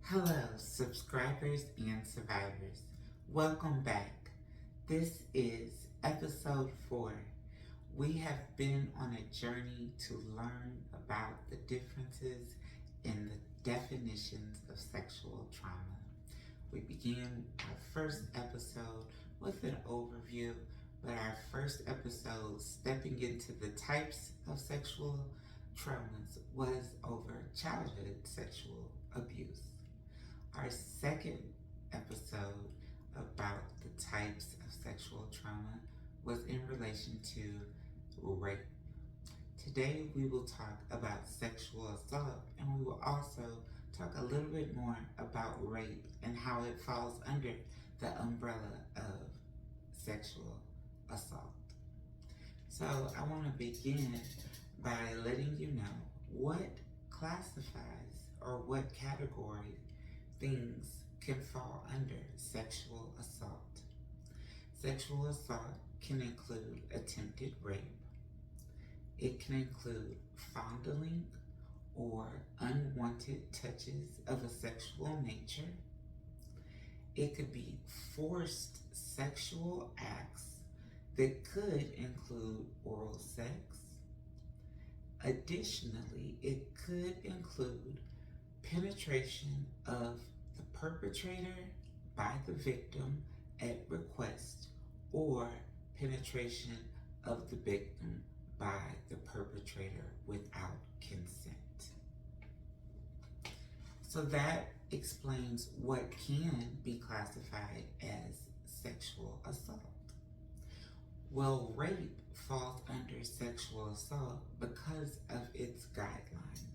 Hello, subscribers and survivors. Welcome back. This is episode 4. We have been on a journey to learn about the differences in the definitions of sexual trauma. We began our first episode with an overview, but our first episode, stepping into the types of sexual traumas, was over childhood sexual abuse. Our second episode about the types of sexual trauma was in relation to rape. Today we will talk about sexual assault, and we will also talk a little bit more about rape and how it falls under the umbrella of sexual assault. So I want to begin by letting you know what classifies or what category things can fall under sexual assault. Sexual assault can include attempted rape. It can include fondling or unwanted touches of a sexual nature. It could be forced sexual acts that could include oral sex. Additionally, it could include penetration of the perpetrator by the victim at request, or penetration of the victim by the perpetrator without consent. So that explains what can be classified as sexual assault. Well, rape falls under sexual assault because of its guidelines.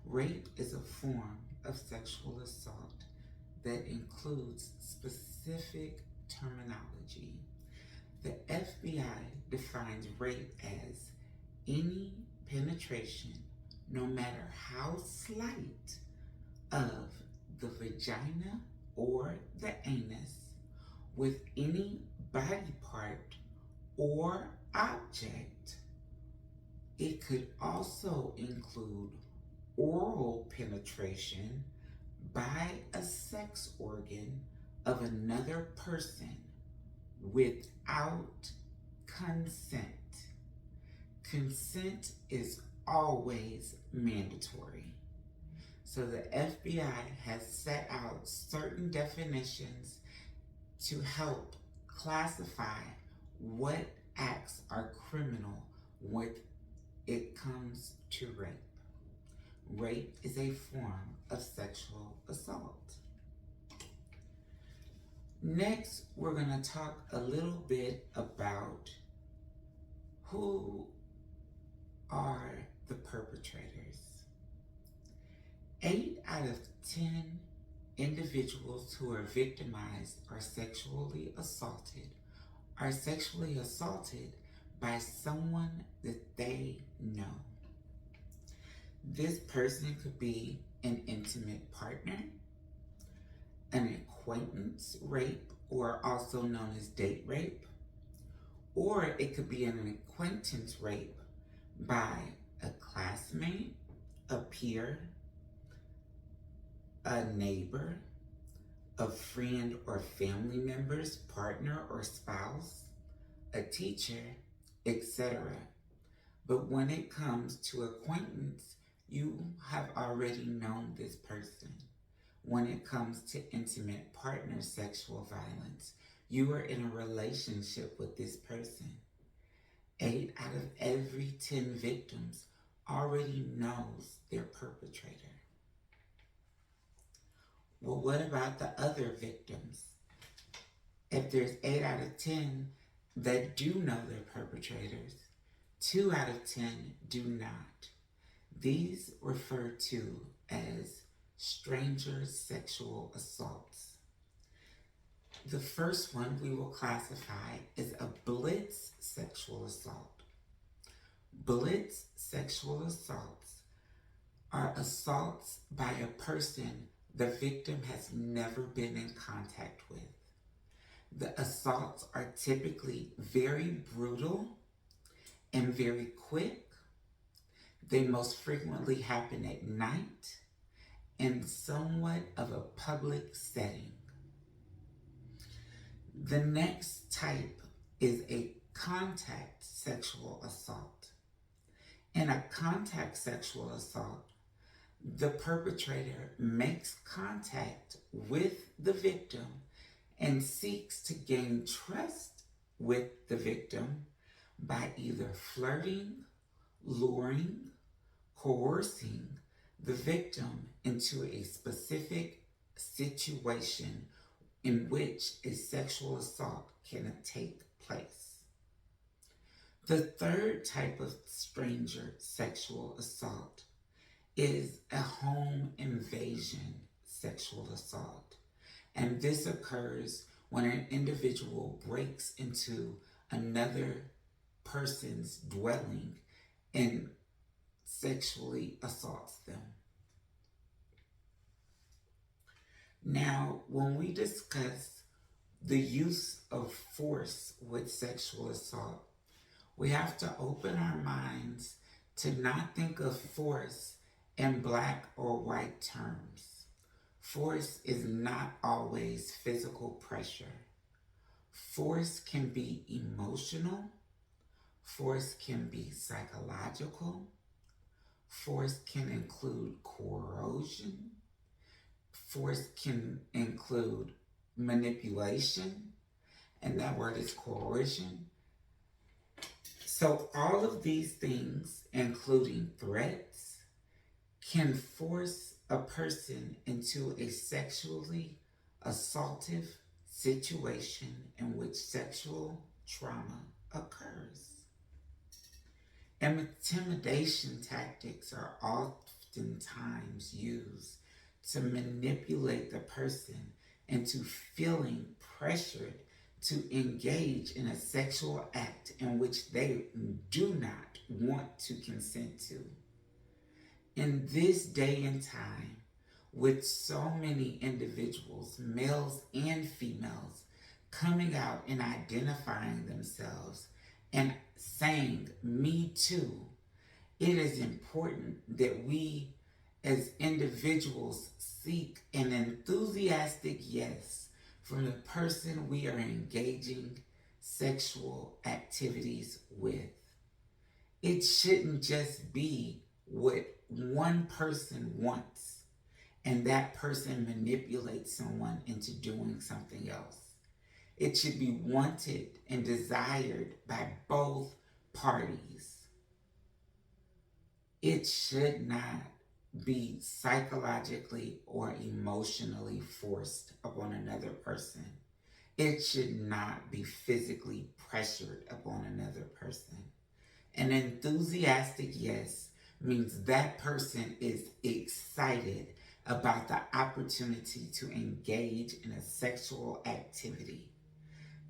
Rape is a form of sexual assault that includes specific terminology. The FBI defines rape as any penetration, no matter how slight, of the vagina or the anus with any body part or object. It could also include oral penetration by a sex organ of another person without consent. Consent is always mandatory. So the FBI has set out certain definitions to help classify what acts are criminal when it comes to rape. Rape is a form of sexual assault. Next, we're going to talk a little bit about who are the perpetrators. 8 out of 10 individuals who are victimized or sexually assaulted are sexually assaulted by someone that they know. This person could be an intimate partner, an acquaintance rape, or also known as date rape, or it could be an acquaintance rape by a classmate, a peer, a neighbor, a friend or family member's partner or spouse, a teacher, etc. But when it comes to acquaintance, you have already known this person. When it comes to intimate partner sexual violence, you are in a relationship with this person. 8 out of every 10 victims already knows their perpetrator. Well, what about the other victims? If there's 8 out of 10 that do know their perpetrators, 2 out of 10 do not. These refer to as stranger sexual assaults. The first one we will classify as a blitz sexual assault. Blitz sexual assaults are assaults by a person the victim has never been in contact with. The assaults are typically very brutal and very quick. They most frequently happen at night, in somewhat of a public setting. The next type is a contact sexual assault. In a contact sexual assault, the perpetrator makes contact with the victim and seeks to gain trust with the victim by either flirting, luring, coercing the victim into a specific situation in which a sexual assault can take place. The third type of stranger sexual assault is a home invasion sexual assault. And this occurs when an individual breaks into another person's dwelling and sexually assaults them. Now, when we discuss the use of force with sexual assault, we have to open our minds to not think of force in black or white terms. Force is not always physical pressure. Force can be emotional. Force can be psychological. Force can include coercion. Force can include manipulation, and that word is coercion. So all of these things, including threats, can force a person into a sexually assaultive situation in which sexual trauma occurs. Intimidation tactics are oftentimes used to manipulate the person into feeling pressured to engage in a sexual act in which they do not want to consent to. In this day and time, with so many individuals, males and females, coming out and identifying themselves and saying, "Me too," it is important that we as individuals seek an enthusiastic yes from the person we are engaging sexual activities with. It shouldn't just be what one person wants and that person manipulates someone into doing something else. It should be wanted and desired by both parties. It should not be psychologically or emotionally forced upon another person. It should not be physically pressured upon another person. An enthusiastic yes means that person is excited about the opportunity to engage in a sexual activity.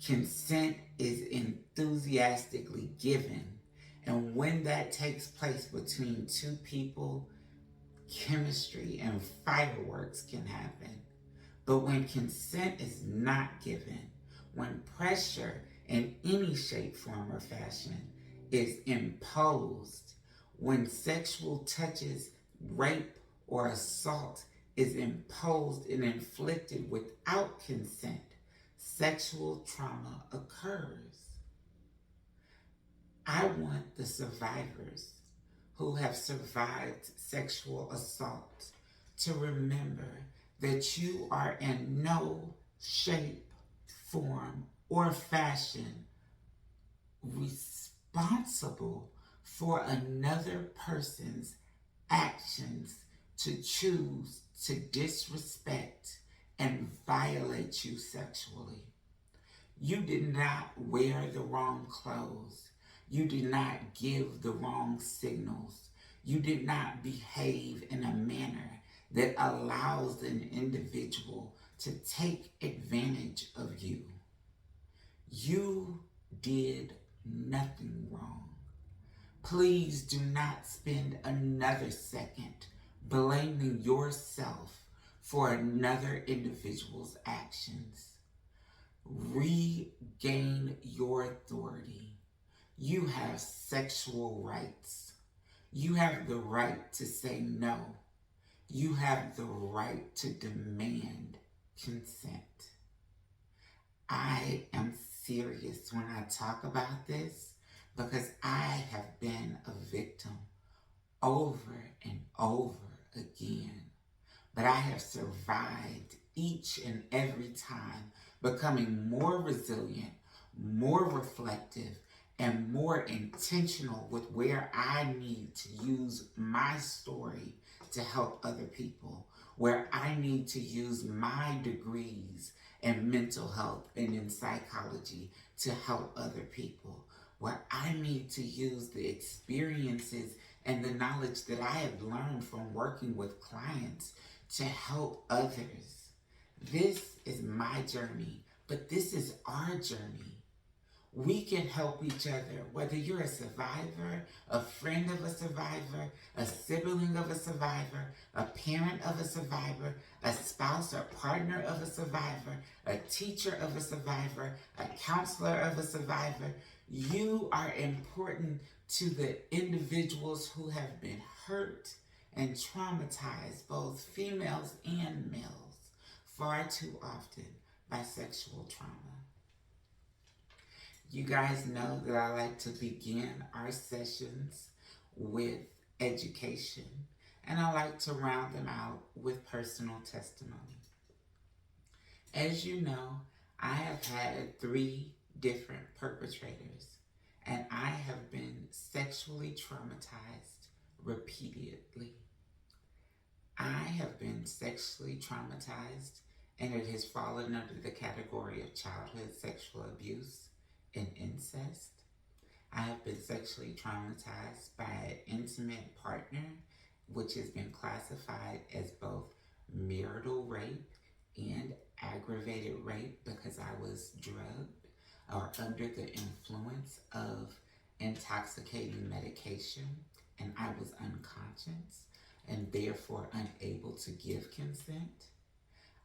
Consent is enthusiastically given, and when that takes place between two people, chemistry and fireworks can happen. But when consent is not given, when pressure in any shape, form, or fashion is imposed, when sexual touches, rape, or assault is imposed and inflicted without consent, sexual trauma occurs. I want the survivors who have survived sexual assault to remember that you are in no shape, form, or fashion responsible for another person's actions to choose to disrespect and violate you sexually. You did not wear the wrong clothes. You did not give the wrong signals. You did not behave in a manner that allows an individual to take advantage of you. You did nothing wrong. Please do not spend another second blaming yourself for another individual's actions. Regain your authority. You have sexual rights. You have the right to say no. You have the right to demand consent. I am serious when I talk about this because I have been a victim over and over again. But I have survived each and every time, becoming more resilient, more reflective, and more intentional with where I need to use my story to help other people, where I need to use my degrees in mental health and in psychology to help other people, where I need to use the experiences and the knowledge that I have learned from working with clients to help others. This is my journey, but this is our journey. We can help each other, whether you're a survivor, a friend of a survivor, a sibling of a survivor, a parent of a survivor, a spouse or partner of a survivor, a teacher of a survivor, a counselor of a survivor. You are important to the individuals who have been hurt and traumatized, both females and males, far too often by sexual trauma. You guys know that I like to begin our sessions with education, and I like to round them out with personal testimony. As you know, I have had 3 different perpetrators, and I have been sexually traumatized repeatedly. I have been sexually traumatized, and it has fallen under the category of childhood sexual abuse and incest. I have been sexually traumatized by an intimate partner, which has been classified as both marital rape and aggravated rape because I was drugged or under the influence of intoxicating medication and I was unconscious and therefore unable to give consent.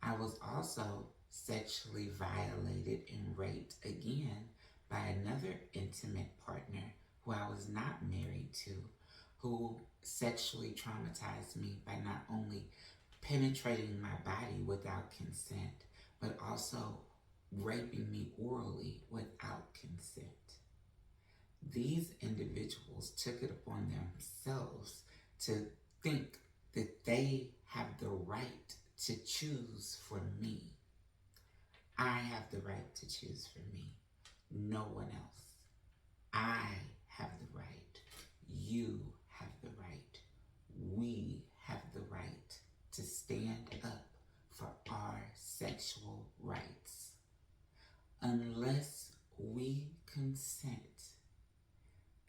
I was also sexually violated and raped again by another intimate partner who I was not married to, who sexually traumatized me by not only penetrating my body without consent, but also raping me orally without consent. These individuals took it upon themselves to think that they have the right to choose for me. I have the right to choose for me, no one else. I have the right. You have the right. We have the right to stand up for our sexual rights. Unless we consent,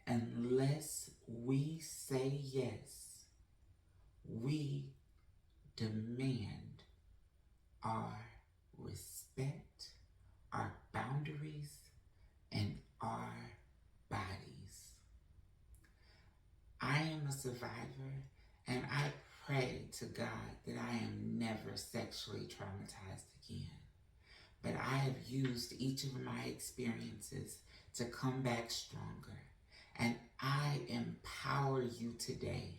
unless we say yes, we demand our respect, our boundaries, and our bodies. I am a survivor, and I pray to God that I am never sexually traumatized again. But I have used each of my experiences to come back stronger. And I empower you today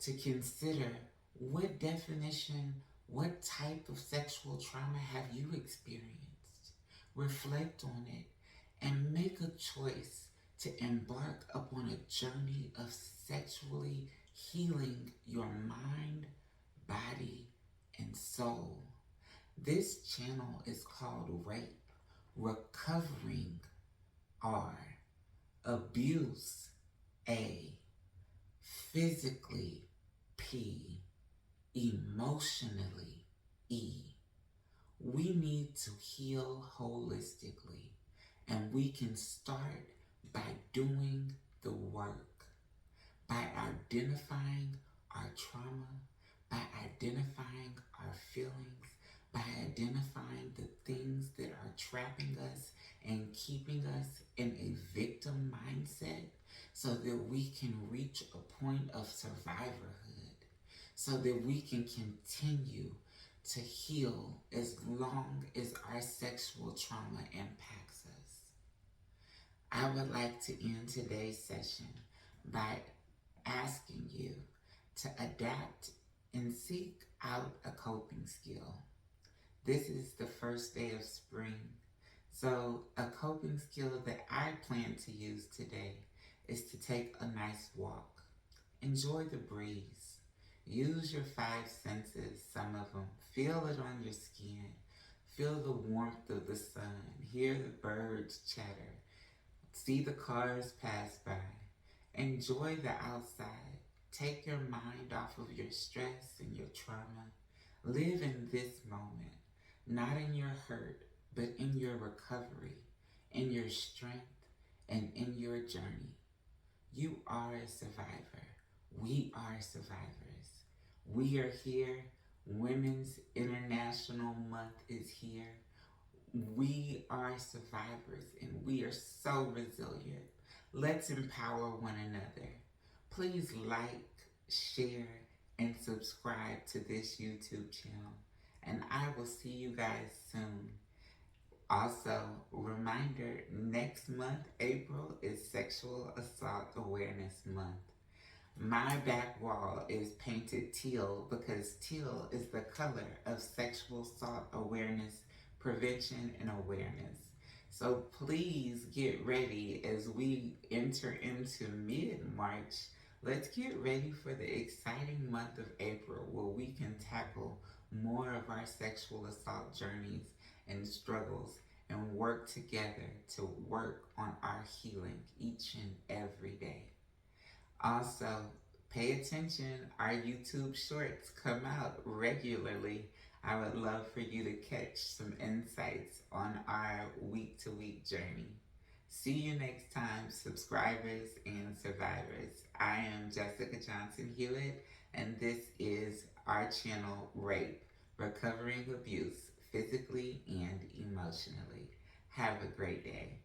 to consider what definition, what type of sexual trauma have you experienced? Reflect on it and make a choice to embark upon a journey of sexually healing your mind, body, and soul. This channel is called R.A.P.E, Recovering R, Abuse A, Physically P, Emotionally E. We need to heal holistically, and we can start by doing the work, by identifying our trauma, by identifying our feelings, by identifying the things that are trapping us and keeping us in a victim mindset so that we can reach a point of survivorhood, so that we can continue to heal as long as our sexual trauma impacts us. I would like to end today's session by asking you to adapt and seek out a coping skill. This is the first day of spring, so a coping skill that I plan to use today is to take a nice walk. Enjoy the breeze. Use your five senses, some of them. Feel it on your skin. Feel the warmth of the sun. Hear the birds chatter. See the cars pass by. Enjoy the outside. Take your mind off of your stress and your trauma. Live in this moment, not in your hurt, but in your recovery, in your strength, and in your journey. You are a survivor. We are survivors. We are here. Women's International Month is here. We are survivors and we are so resilient. Let's empower one another. Please like, share, and subscribe to this YouTube channel. And I will see you guys soon. Also, reminder, next month, April, is Sexual Assault Awareness Month. My back wall is painted teal because teal is the color of sexual assault awareness, prevention, and awareness. So please get ready as we enter into mid-March. Let's get ready for the exciting month of April where we can tackle more of our sexual assault journeys and struggles and work together to work on our healing each and every day. Also, pay attention. Our YouTube shorts come out regularly. I would love for you to catch some insights on our week to week journey. See you next time, subscribers and survivors. I am Jessica Johnson Hewitt, and this is our channel, R.A.P.E, Recovering Abuse, Physically and Emotionally. Have a great day.